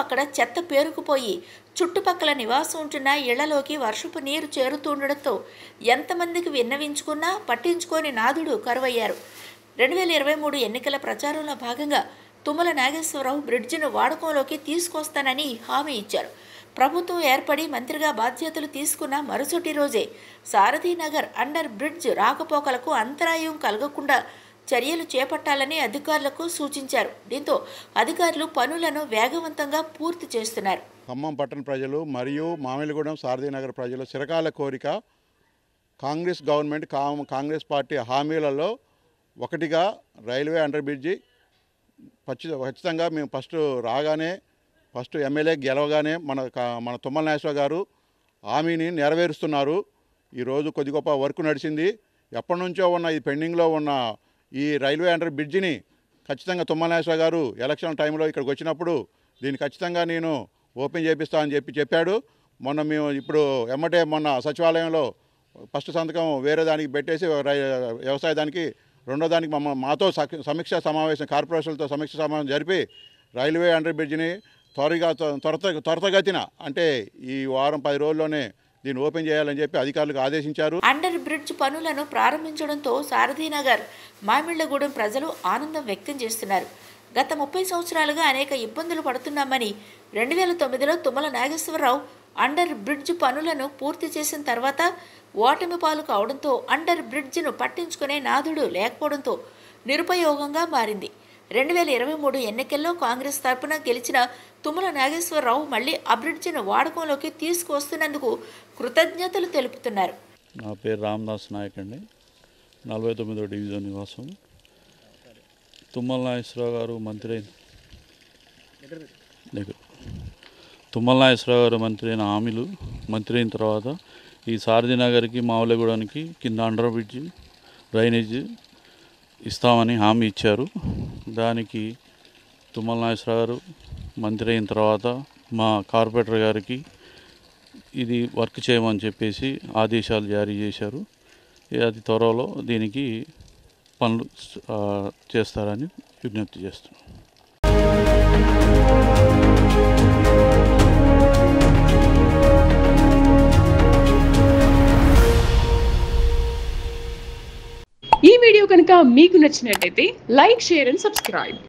అక్కడ చెత్త పేరుకుపోయి చుట్టుపక్కల నివాసం ఉంటున్న ఇళ్లలోకి వర్షపు నీరు చేరుతుండడంతో ఎంతమందికి విన్నవించుకున్నా పట్టించుకోని నాథుడు కరువయ్యారు. 2023 ఎన్నికల ప్రచారంలో భాగంగా తుమ్మల నాగేశ్వరరావు బ్రిడ్జిను వాడకంలోకి తీసుకొస్తానని హామీ ఇచ్చారు. ప్రభుత్వం ఏర్పడి మంత్రిగా బాధ్యతలు తీసుకున్న మరుసటి రోజే సారథీనగర్ అండర్ బ్రిడ్జ్ రాకపోకలకు అంతరాయం కలగకుండా చర్యలు చేపట్టాలని అధికారులకు సూచించారు. దీంతో అధికారులు పనులను వేగవంతంగా పూర్తి చేస్తున్నారు. ఖమ్మం పట్టణ ప్రజలు మరియు మామిలిగూడెం సారథీనగర్ ప్రజల చిరకాల కోరిక కాంగ్రెస్ గవర్నమెంట్ కాంగ్రెస్ పార్టీ హామీలలో ఒకటిగా రైల్వే అండర్ బ్రిడ్జి ఖచ్చితంగా మేము ఫస్ట్ ఎమ్మెల్యే గెలవగానే మన తుమ్మల నాగేశ్వరరావు గారు హామీని నెరవేరుస్తున్నారు. ఈరోజు కొద్ది గొప్ప వర్క్ నడిచింది. ఎప్పటి నుంచో ఉన్న ఈ పెండింగ్లో ఉన్న ఈ రైల్వే అండర్ బ్రిడ్జిని ఖచ్చితంగా తుమ్మల నాగేశ్వరరావు గారు ఎలక్షన్ టైంలో ఇక్కడికి వచ్చినప్పుడు దీన్ని ఖచ్చితంగా నేను ఓపెన్ చేపిస్తామని చెప్పాడు. మొన్న సచివాలయంలో ఫస్ట్ సంతకం వేరే దానికి పెట్టేసి వ్యవసాయ దానికి రెండో దానికి మాతో సమీక్షా సమావేశం కార్పొరేషన్లతో సమీక్ష సమావేశం జరిపి రైల్వే అండర్ బ్రిడ్జిని త్వరితగతిన అంటే ఈ వారం 10 రోజుల్లోనే దీన్ని ఓపెన్ చేయాలని చెప్పి అధికారులకు ఆదేశించారు. అండర్ బ్రిడ్జ్ పనులను ప్రారంభించడంతో సారథీనగర్ మామిళ్లగూడెం ప్రజలు ఆనందం వ్యక్తం చేస్తున్నారు. గత 30 సంవత్సరాలుగా అనేక ఇబ్బందులు పడుతున్నామని 2009లో తుమ్మల నాగేశ్వరరావు అండర్ బ్రిడ్జ్ పనులను పూర్తి చేసిన తర్వాత ఓటమి పాలు కావడంతో అండర్ బ్రిడ్జ్ను పట్టించుకునే నాథుడు లేకపోవడంతో నిరుపయోగంగా మారింది. 2023 ఎన్నికల్లో కాంగ్రెస్ తరపున గెలిచిన తుమ్మల నాగేశ్వరరావు మళ్లీ ఆ బ్రిడ్జిను వాడకంలోకి తీసుకువస్తున్నందుకు కృతజ్ఞతలు తెలుపుతున్నారు. నా పేరు రామదాస్ నాయక్ అండి, 49వ డివిజన్ నివాసం. తుమ్మల నాగేశ్వరరావు గారు మంత్రి అయిన తర్వాత ఈ సారథీనగర్కి మామిళ్లగూడెంకి కింద అండర్ బ్రిడ్జి డ్రైనేజ్ ఇస్తామని హామీ ఇచ్చారు. దానికి తుమ్మల నాగేశ్వరరావు గారు మంత్రి అయిన తర్వాత మా కార్పొరేటర్ గారికి ఇది వర్క్ చేయమని చెప్పేసి ఆదేశాలు జారీ చేశారు. అతి త్వరలో దీనికి పనులు చేస్తారని విజ్ఞప్తి చేస్తున్నాం. ఈ వీడియో కనుక మీకు నచ్చినట్లయితే లైక్, షేర్ అండ్ సబ్స్క్రైబ్.